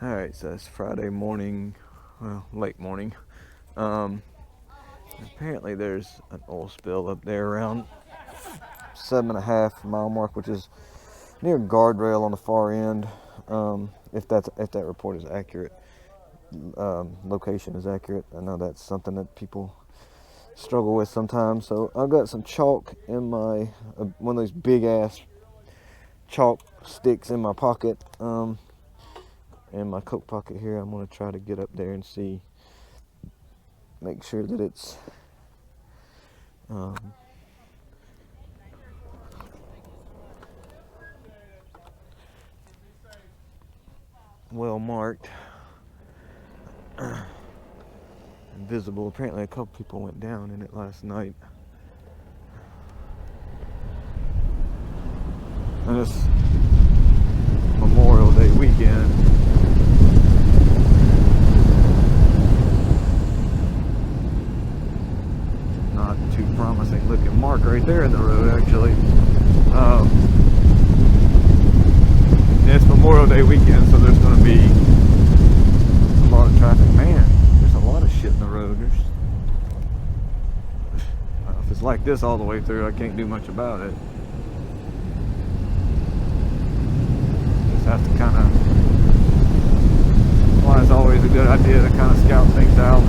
Alright, so it's Friday morning, well, late morning. Apparently there's an oil spill up there around 7.5 mile mark, which is near guardrail on the far end. If that report is accurate, location is accurate. I know that's something that people struggle with sometimes. So I've got some chalk in my one of those big ass chalk sticks in my pocket. In my coat pocket here. I'm going to try to get up there and see, make sure that it's well marked and visible. Apparently a couple people went down in it last night. And it's Memorial Day weekend. Not too promising looking mark right there in the road, actually. It's Memorial Day weekend, so there's going to be a lot of traffic. Man, there's a lot of shit in the road. If it's like this all the way through, I can't do much about it. Just have to kind of, well, it's always a good idea to kind of scout things out.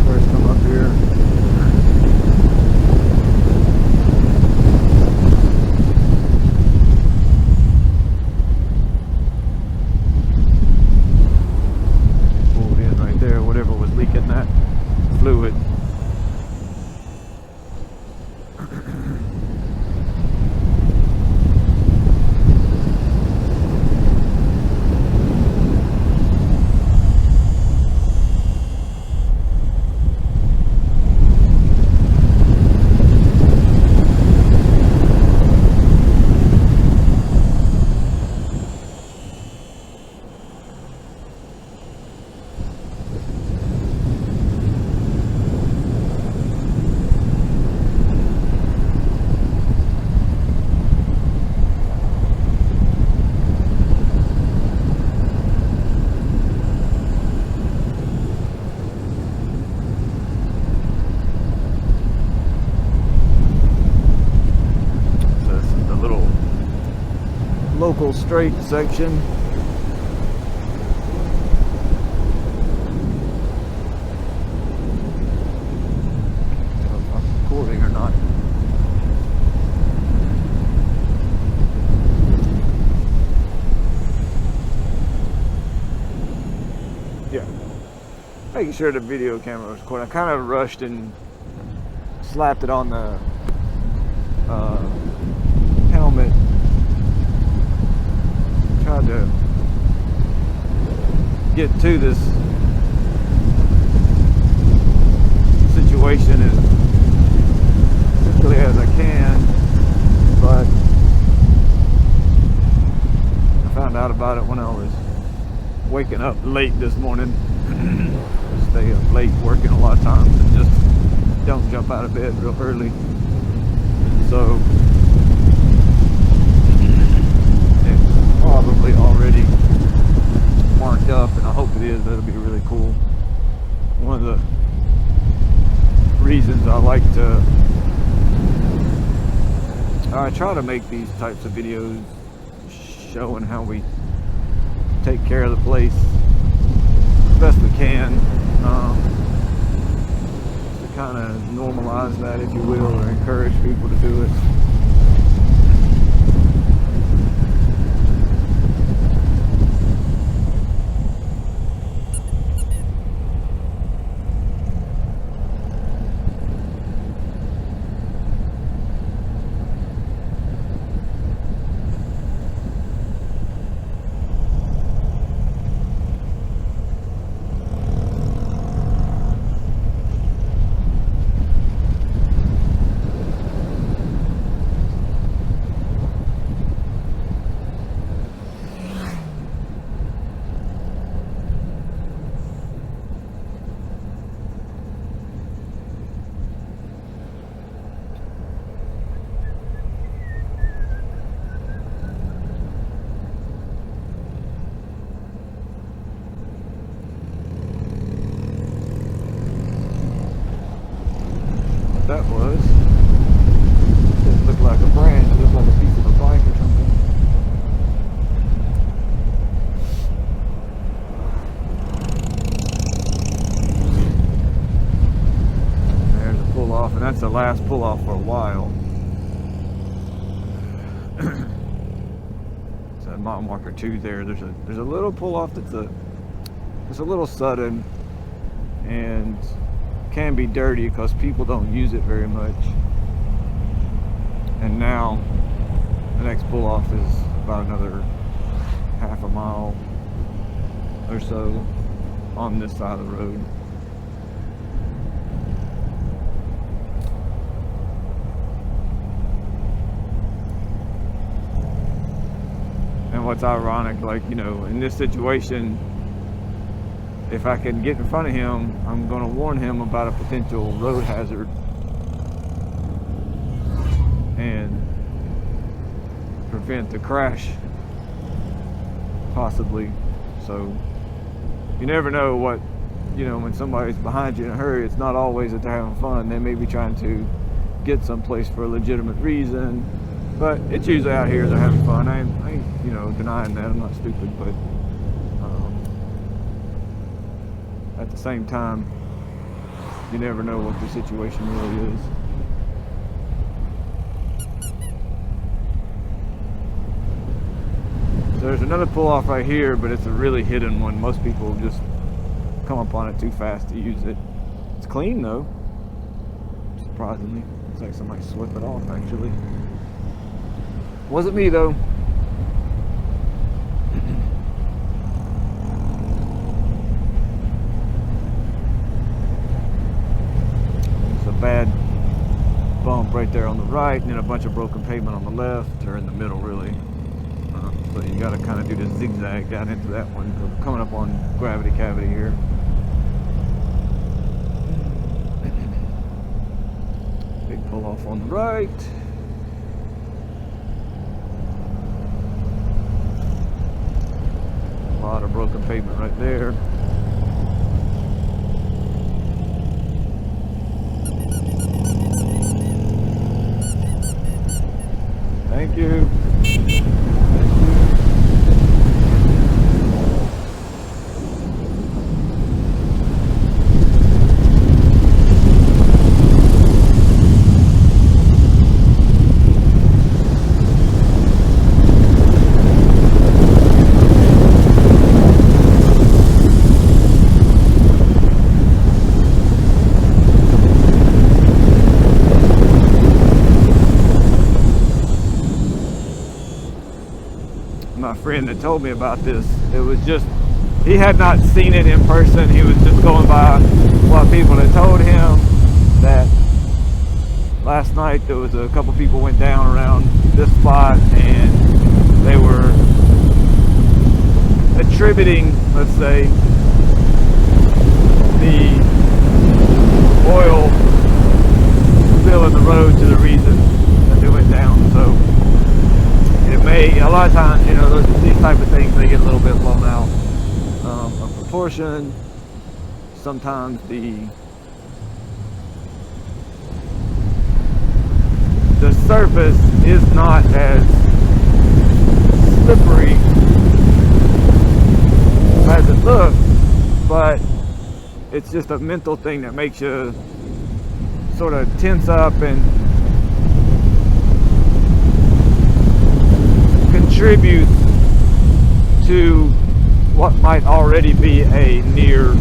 First come up here. Pulled in right there, whatever was leaking that fluid. Local straight section. I don't know if I'm recording or not. Yeah. Making sure the video camera was recording. I kind of rushed and slapped it on the helmet. Tried to get to this situation as quickly as I can, but I found out about it when I was waking up late this morning. Stay up late working a lot of times and just don't jump out of bed real early. So probably already marked up, and I hope it is. That'll be really cool. One of the reasons I like to I try to make these types of videos showing how we take care of the place as best we can, to kind of normalize that, if you will, or encourage people to do it. the last pull off for a while. So mile marker 2 there. There's a little pull off that's it's a little sudden and can be dirty because people don't use it very much. And now the next pull off is about another half a mile or so on this side of the road. And what's ironic, like, you know, in this situation, if I can get in front of him, I'm going to warn him about a potential road hazard and prevent the crash, possibly. So you never know what, you know, when somebody's behind you in a hurry, it's not always that they're having fun. They may be trying to get someplace for a legitimate reason, but it's usually out here they're having fun. I ain't you know, denying that. I'm not stupid, but at the same time, you never know what the situation really is. So there's another pull off right here, but it's a really hidden one. Most people just come up on it too fast to use it. It's clean though, surprisingly. Looks like somebody swept it off actually. Wasn't me though. It's a bad bump right there on the right, and then a bunch of broken pavement on the left, or in the middle really. So you got to kind of do this zigzag down into that one, coming up on gravity cavity here. Big pull off on the right. A lot of broken pavement right there. Thank you. My friend that told me about this, it was just, he had not seen it in person. He was just going by what people had told him, that last night there was a couple people went down around this spot, and they were attributing, let's say, the oil spill in the road to the reason that they went down. So it may, a lot of times, you know, these type of things, they get a little bit blown out of proportion. Sometimes the surface is not as slippery as it looks, but it's just a mental thing that makes you sort of tense up and contribute to what might already be a near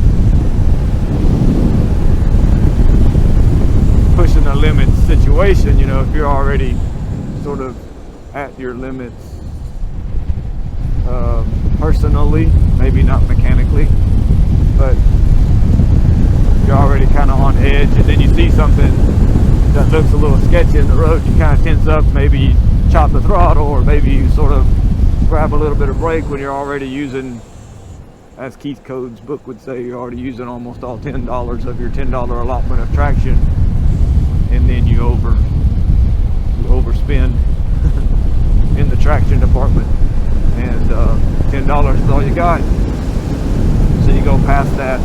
pushing the limits situation. You know, if you're already sort of at your limits personally, maybe not mechanically, but you're already kind of on edge, and then you see something that looks a little sketchy in the road, you kind of tense up, maybe you chop the throttle, or maybe you sort of grab a little bit of brake when you're already using, as Keith Code's book would say, you're already using almost all $10 of your $10 allotment of traction, and then you overspend in the traction department, and $10 is all you got. So you go past that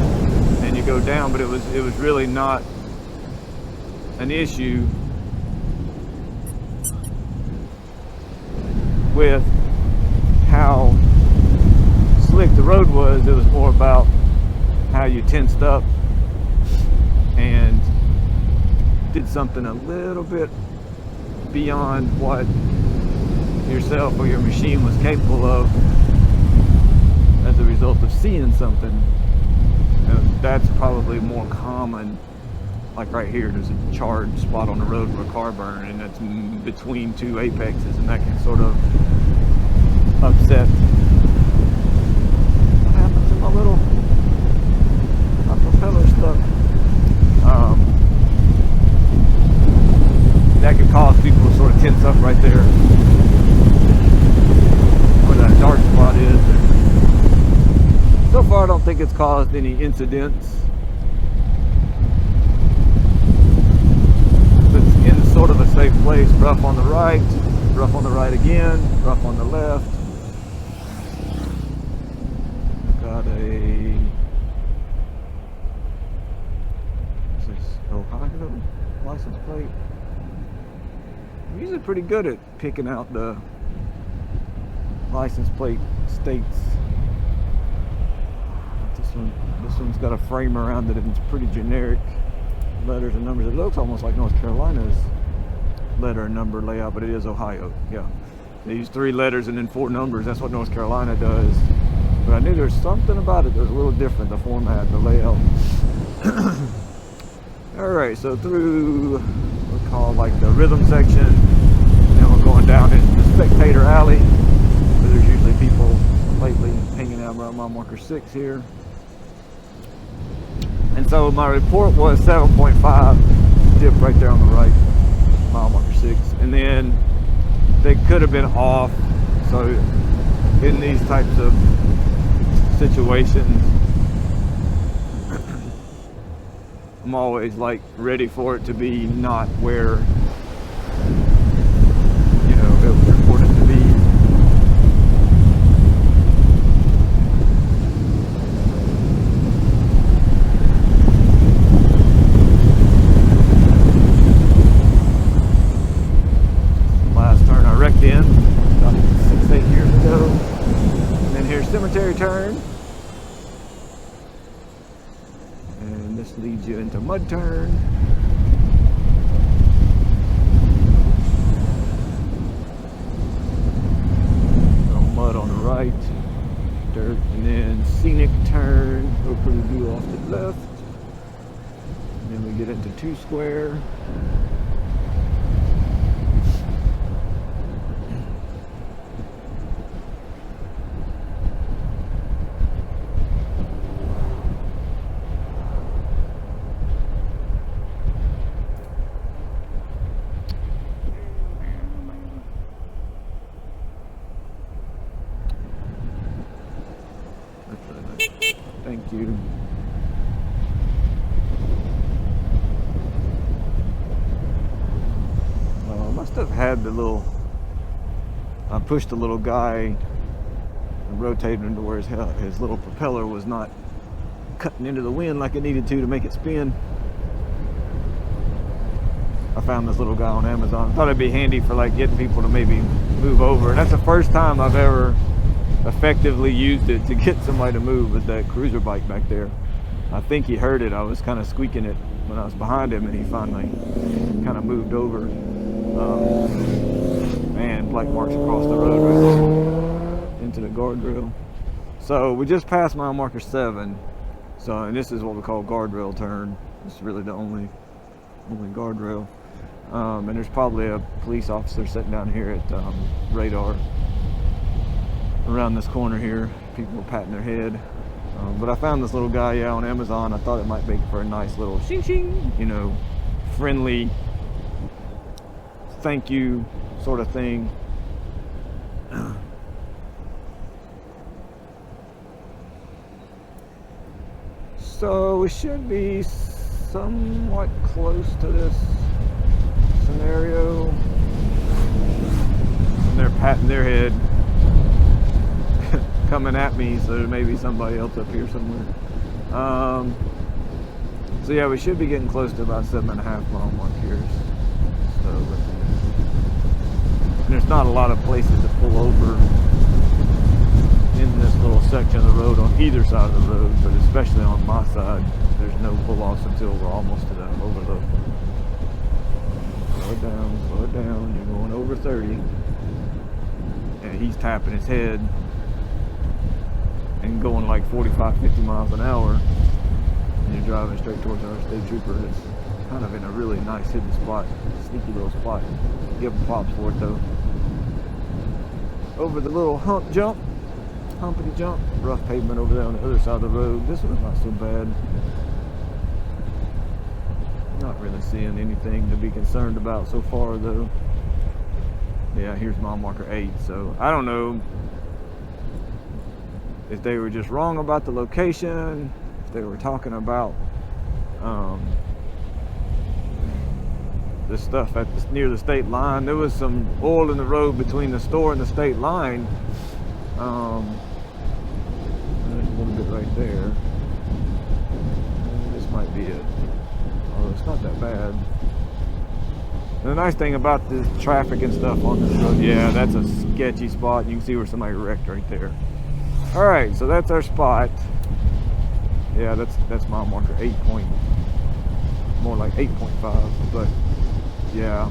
and you go down, but it was really not an issue with how slick the road was. It was more about how you tensed up and did something a little bit beyond what yourself or your machine was capable of as a result of seeing something, that's probably more common. Like right here, there's a charred spot on the road where a car burned, and that's between two apexes, and that can sort of upset. What happened to my propeller stuck? That could cause people to sort of tense up right there where that dark spot is. So far, I don't think it's caused any incidents. It's in sort of a safe place. Rough on the right, rough on the right again, rough on the left. Got a, is this Ohio license plate? I'm usually pretty good at picking out the license plate states. This one's got a frame around it, and it's pretty generic letters and numbers. It looks almost like North Carolina's letter and number layout, but it is Ohio. Yeah, they use 3 letters and then 4 numbers. That's what North Carolina does. But I knew there's something about it that was a little different, the format, the layout. All right, so through we'll call like the rhythm section, and then we're going down into the spectator alley, where there's usually people lately hanging out around mile marker 6 here. And so my report was 7.5 dip right there on the right, mile marker 6, and then they could have been off. So in these types of situations, I'm always like ready for it to be not where, you know, it was reported to be. Last turn I wrecked in about 6-8 years ago. And then here's cemetery turn. And this leads you into mud turn. So mud on the right, dirt, and then scenic turn. Go pretty view off to the left. And then we get into 2 square. Thank you. Must have had the little, I pushed the little guy and rotated him to where his little propeller was not cutting into the wind like it needed to make it spin. I found this little guy on Amazon. I thought it'd be handy for like getting people to maybe move over. And that's the first time I've ever effectively used it to get somebody to move, with that cruiser bike back there. I think he heard it. I was kind of squeaking it when I was behind him, and he finally kind of moved over. Man, black marks across the road right there into the guardrail. So we just passed mile marker 7. So, and this is what we call guardrail turn. This is really the only guardrail. And there's probably a police officer sitting down here at radar around this corner here. People were patting their head. But I found this little guy on Amazon. I thought it might make for a nice little shing shing, you know, friendly thank you sort of thing. So we should be somewhat close to this scenario. And they're patting their head coming at me, so there may be somebody else up here somewhere. So yeah, we should be getting close to about 7.5 mile mark here. So, and there's not a lot of places to pull over in this little section of the road on either side of the road, but especially on my side, there's no pull-offs until we're almost to the overlook. slow it down. You're going over 30. And he's tapping his head and going like 45, 50 miles an hour. And you're driving straight towards our state trooper. It's kind of in a really nice hidden spot, sneaky little spot. Give him props for it though. Over the little humpity jump, rough pavement over there on the other side of the road. This one's not so bad. Not really seeing anything to be concerned about so far though. Yeah, here's mile marker 8. So I don't know if they were just wrong about the location, if they were talking about the stuff near the state line. There was some oil in the road between the store and the state line. There's a little bit right there. This might be it. Oh, it's not that bad. The nice thing about this traffic and stuff on this road, yeah, that's a sketchy spot. You can see where somebody wrecked right there. All right, so that's our spot. Yeah, that's mile marker 8 point, more like 8.5, but yeah,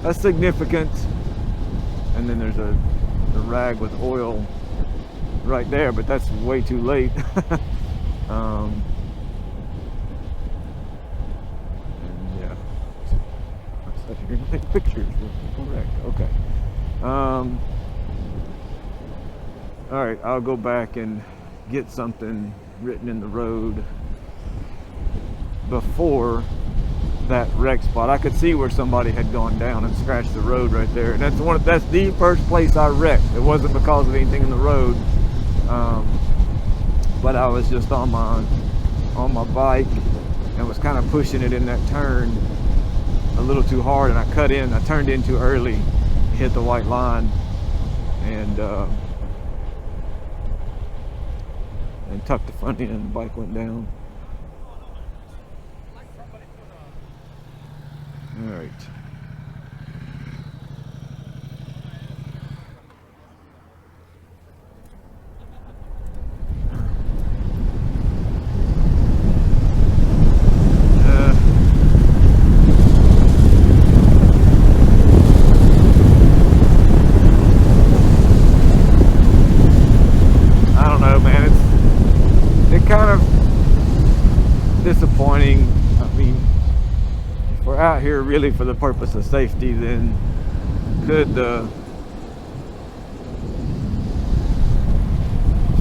that's significant. And then there's a rag with oil right there, but that's way too late. And yeah, you're gonna take pictures. Correct. Okay. All right, I'll go back and get something written in the road before that wreck spot. I could see where somebody had gone down and scratched the road right there. And that's the first place I wrecked. It wasn't because of anything in the road, but I was just on my bike and was kind of pushing it in that turn a little too hard, and I turned in too early, hit the white line, and tucked the front end. The bike went down. All right. I don't know, man. It's kind of disappointing. I mean, if we're out here really for the purpose of safety, then could the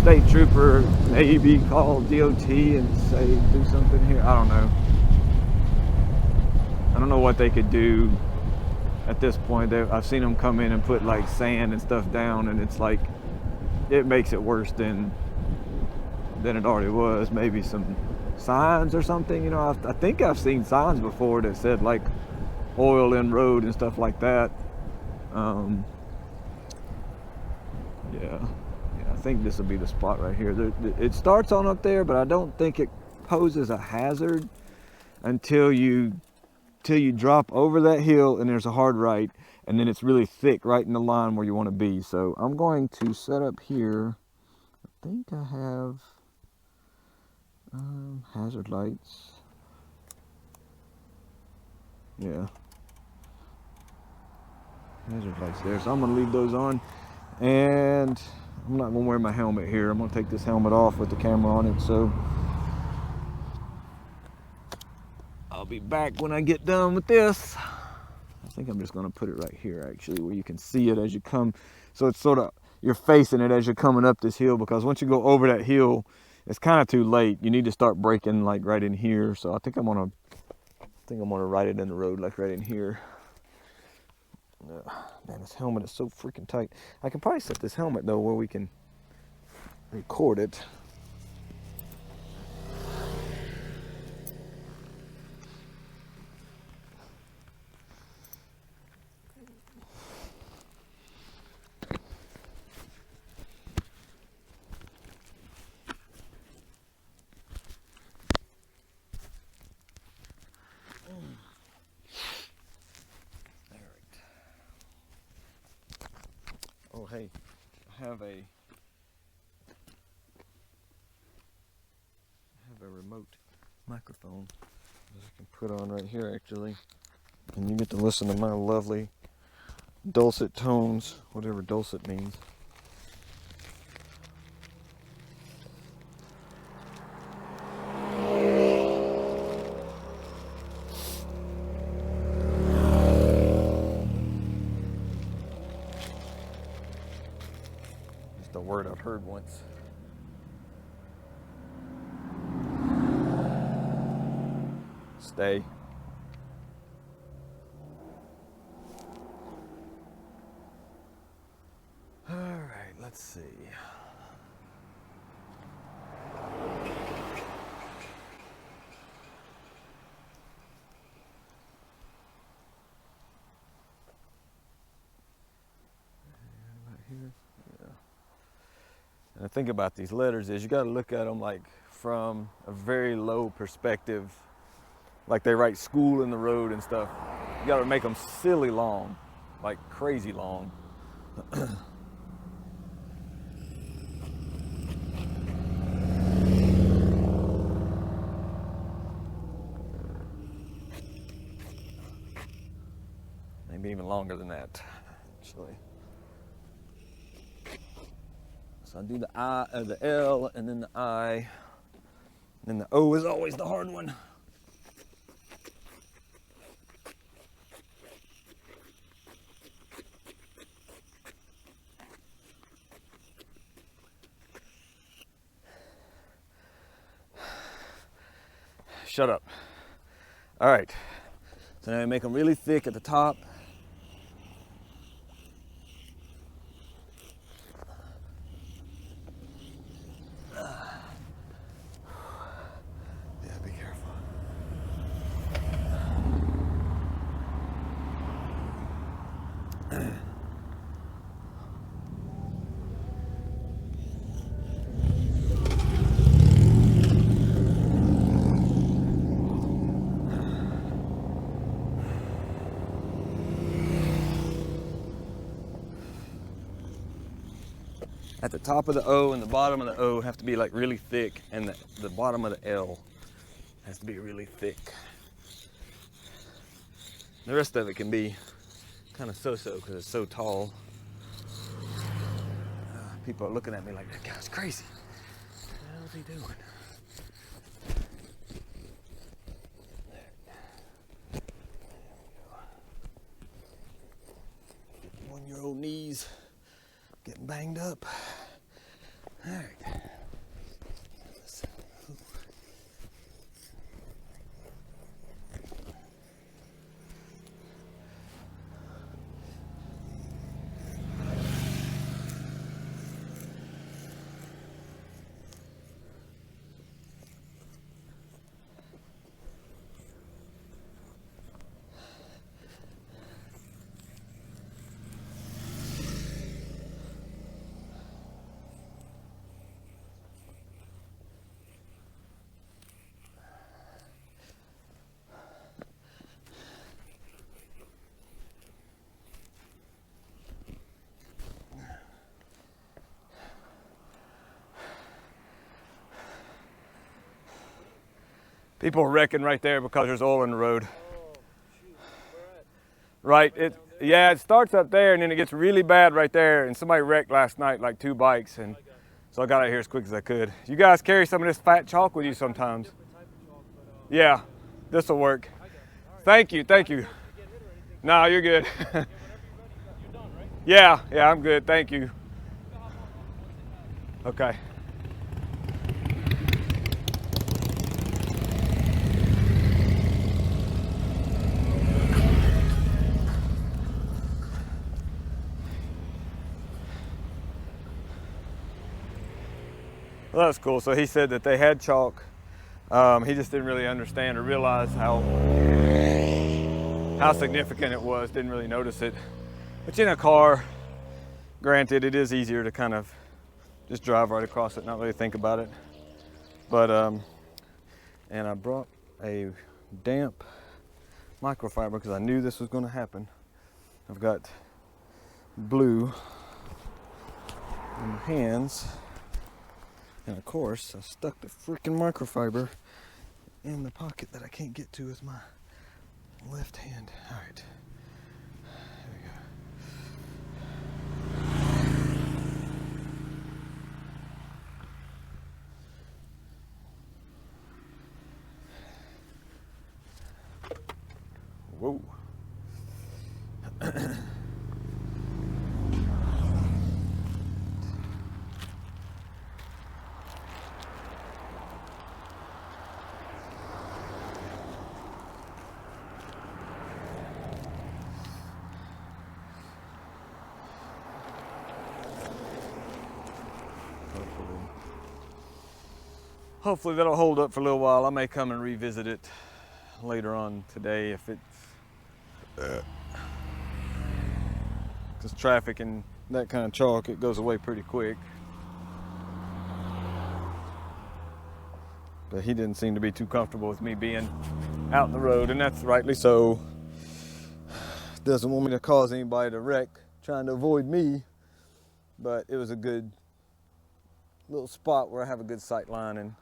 state trooper maybe call DOT and say do something here? I don't know. I don't know what they could do at this point. I've seen them come in and put like sand and stuff down, and it's like it makes it worse than it already was. Maybe some signs or something, you know. I think I've seen signs before that said like oil in road and stuff like that. Yeah, I think this will be the spot right here. It starts on up there, but I don't think it poses a hazard until you drop over that hill and there's a hard right, and then it's really thick right in the line where you want to be. So I'm going to set up here. I think I have hazard lights. Yeah, hazard lights there. So I'm going to leave those on, and I'm not going to wear my helmet here. I'm going to take this helmet off with the camera on it. So I'll be back when I get done with this. I think I'm just going to put it right here, actually, where you can see it as you come. So it's sort of, you're facing it as you're coming up this hill, because once you go over that hill, it's kind of too late. You need to start braking like right in here. So I think I'm gonna write it in the road like right in here. Man, this helmet is so freaking tight. I can probably set this helmet though where we can record it. Oh, hey, I have a remote microphone that I can put on right here, actually. And you get to listen to my lovely dulcet tones, whatever dulcet means. Just a word I've heard once. Stay. All right, let's see. And the thing about these letters is you got to look at them like from a very low perspective, like they write school in the road and stuff. You got to make them silly long, like crazy long. Maybe even longer than that, actually. So I do the I, the L, and then the I, and then the O is always the hard one. Shut up. All right. So now I make them really thick at the top. Yeah, be careful. At the top of the O and the bottom of the O have to be like really thick, and the bottom of the L has to be really thick. The rest of it can be kind of so-so because it's so tall. People are looking at me like, that guy's crazy. What the hell is he doing? There we go. 1-year-old knees getting banged up. All right. People are wrecking right there because there's oil in the road. Oh, shoot. Right, it starts up there and then it gets really bad right there. And somebody wrecked last night, like 2 bikes, and so I got out here as quick as I could. You guys carry some of this fat chalk with you sometimes. Yeah, this will work. Thank you, thank you. No, you're good. Yeah, I'm good, thank you. Okay. Well, that's cool. So he said that they had chalk. He just didn't really understand or realize how significant it was. Didn't really notice it. But in a car, granted, it is easier to kind of just drive right across it, not really think about it. But and I brought a damp microfiber because I knew this was going to happen. I've got blue in my hands. And of course, I stuck the freaking microfiber in the pocket that I can't get to with my Left hand. All right. There we go. Whoa. Hopefully that'll hold up for a little while. I may come and revisit it later on today if it's because traffic and that kind of chalk, it goes away pretty quick. But he didn't seem to be too comfortable with me being out in the road, and that's rightly so. Doesn't want me to cause anybody to wreck trying to avoid me, but it was a good little spot where I have a good sight line. And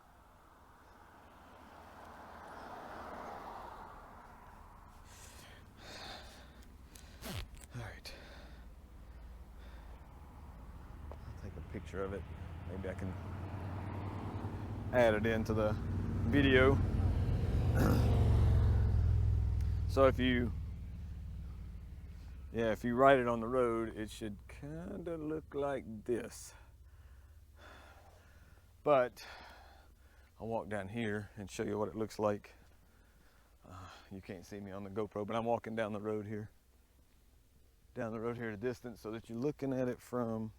all right, I'll take a picture of it. Maybe I can add it into the video. So if you write it on the road, it should kind of look like this. But I'll walk down here and show you what it looks like. You can't see me on the GoPro, but I'm walking down the road here. Down the road here at a distance so that you're looking at it from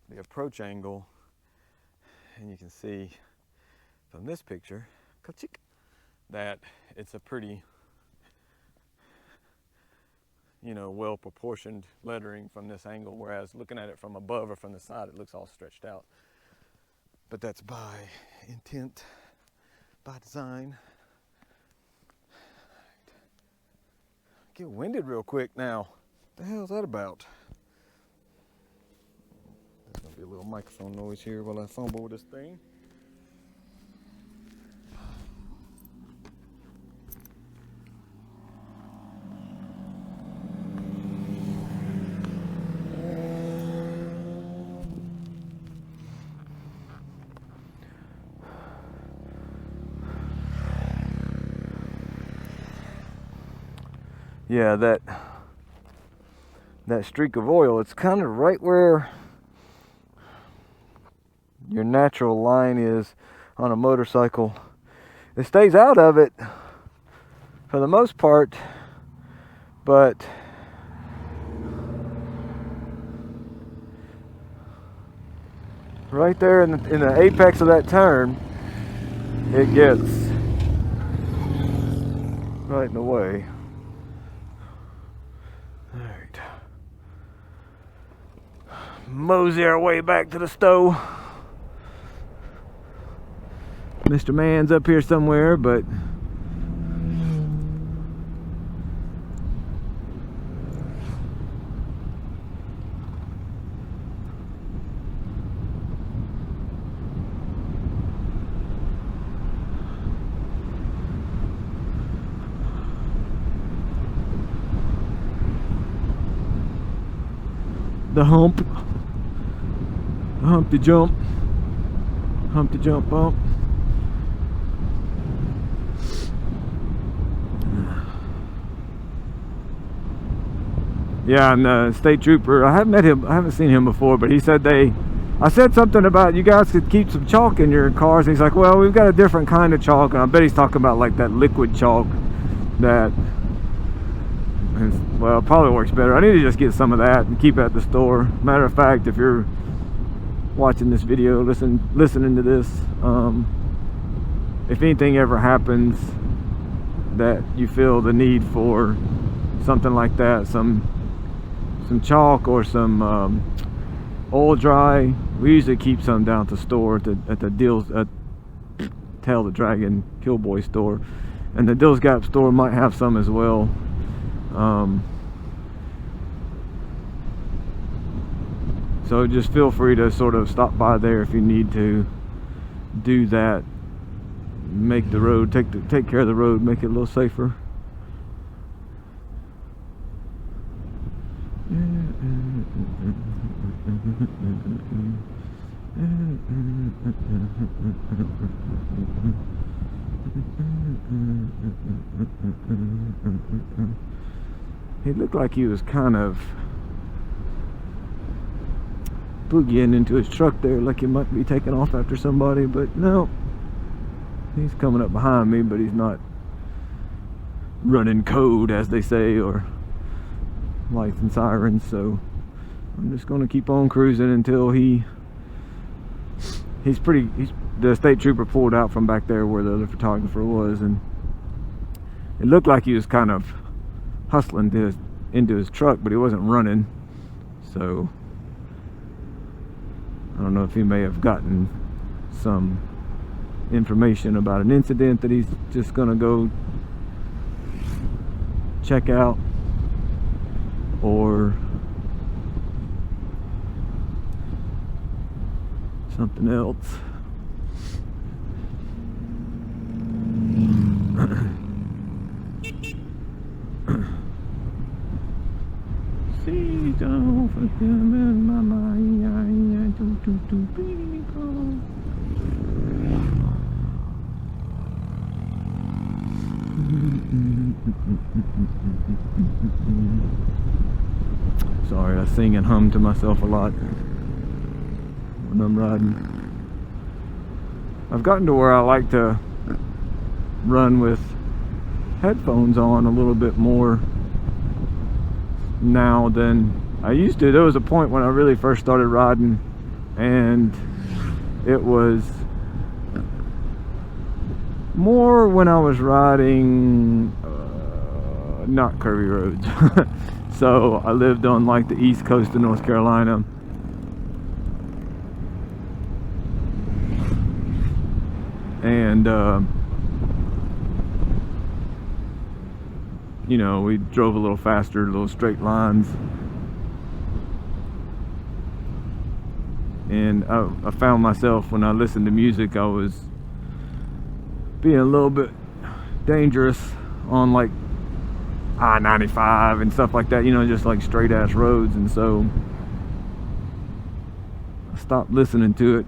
the approach angle, and you can see from this picture that it's a pretty, well proportioned lettering from this angle, whereas looking at it from above or from the side, it looks all stretched out. But that's by intent, by design. Get winded real quick now. What the hell is that about? There's gonna be a little microphone noise here while I fumble with this thing. Yeah, that streak of oil, it's kind of right where your natural line is on a motorcycle. It stays out of it for the most part, but right there in the apex of that turn, it gets right in the way. Alright. Mosey our way back to the stove. Mr. Man's up here somewhere, but the Humpty Jump bump. Yeah, and the state trooper, I haven't met him, I haven't seen him before, but he said I said something about you guys could keep some chalk in your cars, and he's like, well, we've got a different kind of chalk, and I bet he's talking about like that liquid chalk that is, well, probably works better. I need to just get some of that and keep it at the store. Matter of fact, if you're watching this video, listening to this, if anything ever happens that you feel the need for something like that, some chalk or some oil dry, we usually keep some down at the store at the Deals at Tail the Dragon Killboy store, and the Dills Gap store might have some as well. So just feel free to sort of stop by there if you need to do that. Make the road, take care of the road, make it a little safer. He looked like he was kind of boogieing into his truck there, like he might be taking off after somebody, but no. He's coming up behind me, but he's not running code, as they say, or lights and sirens, so I'm just going to keep on cruising until the state trooper pulled out from back there where the other photographer was, and it looked like he was kind of hustling into his truck, but he wasn't running, so I don't know if he may have gotten some information about an incident that he's just gonna go check out, or something else. Sorry, I sing and hum to myself a lot when I'm riding. I've gotten to where I like to run with headphones on a little bit more now than I used to. There was a point when I really first started riding, and it was more when I was riding not curvy roads. So I lived on like the east coast of North Carolina, and you know, we drove a little faster, little straight lines, and I found myself, when I listened to music, I was being a little bit dangerous on like I-95 and stuff like that, you know, just like straight ass roads, and so I stopped listening to it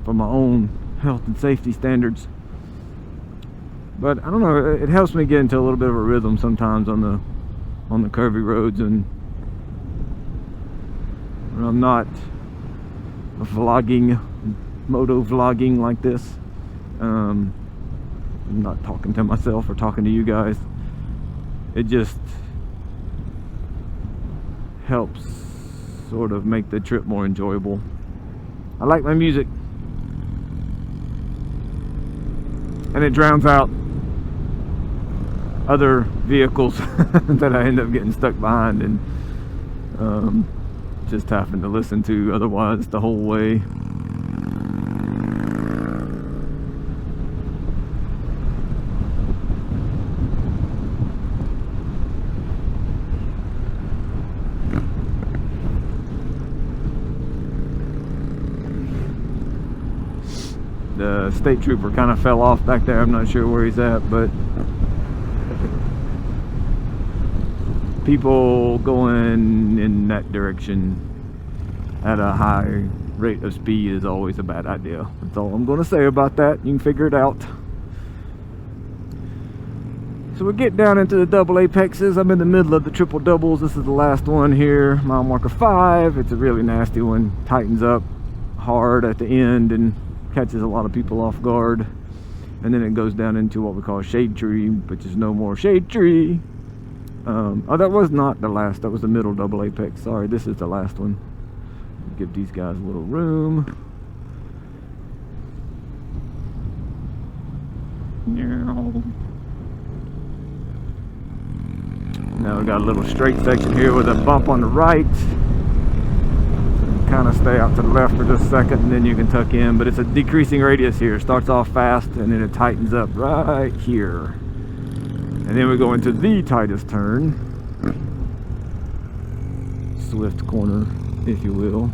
for my own health and safety standards. But I don't know, it helps me get into a little bit of a rhythm sometimes on the curvy roads, and when I'm not vlogging, moto vlogging like this, I'm not talking to myself or talking to you guys. It just helps sort of make the trip more enjoyable. I like my music, and it drowns out other vehicles that I end up getting stuck behind and just having to listen to otherwise the whole way. The state trooper kind of fell off back there. I'm not sure where he's at, but people going in that direction at a high rate of speed is always a bad idea. That's all I'm going to say about that. You can figure it out. So we get down into the double apexes. I'm in the middle of the triple doubles. This is the last one here, mile marker 5. It's a really nasty one. Tightens up hard at the end and catches a lot of people off guard, and then it goes down into what we call shade tree, which is no more shade tree. Oh, that was not the last, that was the middle double apex. Sorry, this is the last one. Give these guys a little room. Now we got a little straight section here with a bump on the right. Kind of stay out to the left for just a second, and then you can tuck in, but it's a decreasing radius here. It starts off fast and then it tightens up right here, and then we go into the tightest turn, swift corner if you will.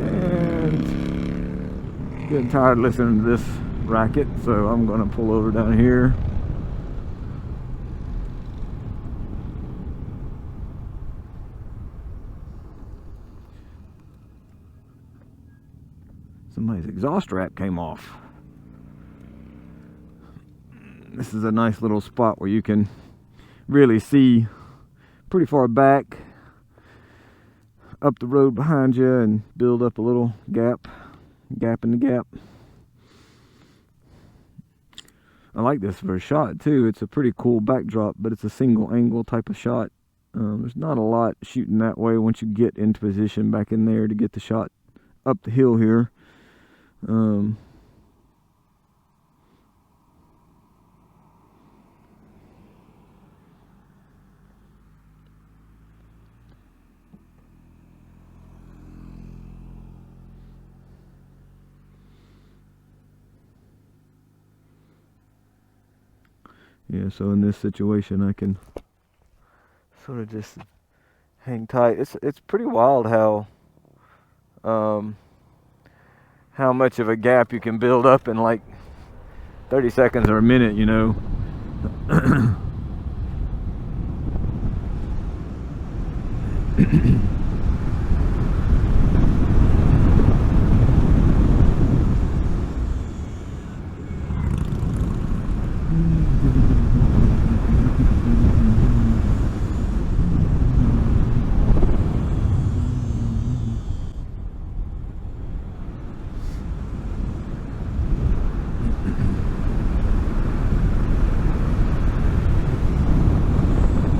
And getting tired listening to this racket, so I'm gonna pull over down here. Somebody's exhaust wrap came off. This is a nice little spot where you can really see pretty far back up the road behind you and build up a little gap in the gap. I like this for a shot too. It's a pretty cool backdrop, but it's a single angle type of shot. There's not a lot shooting that way once you get into position back in there to get the shot up the hill here. Yeah, so in this situation I can sort of just hang tight. It's pretty wild how much of a gap you can build up in like 30 seconds or a minute, you know.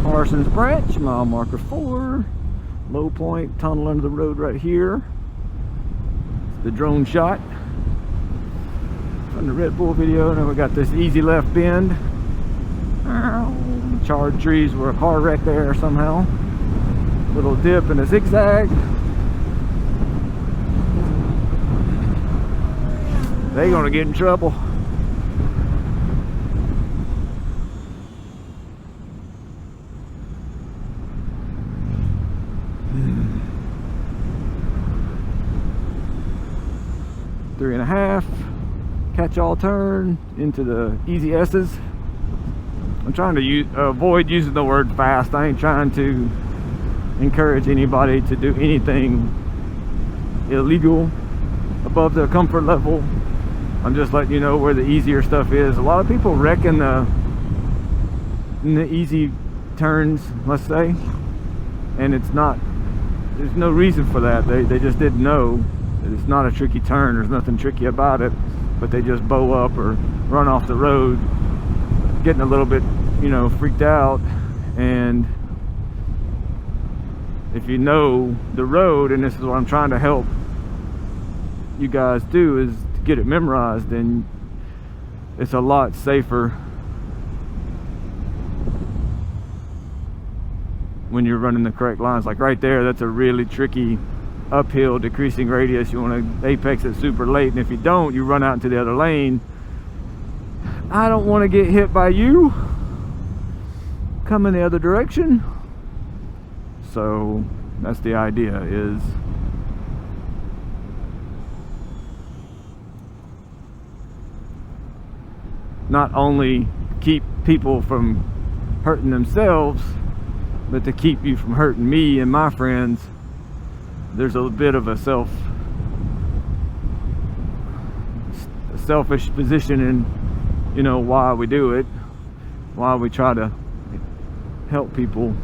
Parsons Branch, mile marker 4, low point, tunnel under the road right here. It's the drone shot from the Red Bull video. Now we got this easy left bend. Charred trees were a car wreck there somehow. Little dip and a zigzag. They're gonna get in trouble. Three and a half, catch-all turn into the easy S's. I'm trying to avoid using the word fast. I ain't trying to encourage anybody to do anything illegal above their comfort level. I'm just letting you know where the easier stuff is. A lot of people wreck in the easy turns, let's say, and it's not, there's no reason for that. They just didn't know. It's not a tricky turn, there's nothing tricky about it, but they just bow up or run off the road, getting a little bit, you know, freaked out. And if you know the road, and this is what I'm trying to help you guys do, is to get it memorized, and it's a lot safer when you're running the correct lines. Like right there, that's a really tricky uphill decreasing radius. You want to apex it super late, and if you don't, you run out into the other lane. I don't want to get hit by you coming the other direction. So that's the idea, is not only keep people from hurting themselves, but to keep you from hurting me and my friends. There's a bit of a selfish position in, you know, why we do it, why we try to help people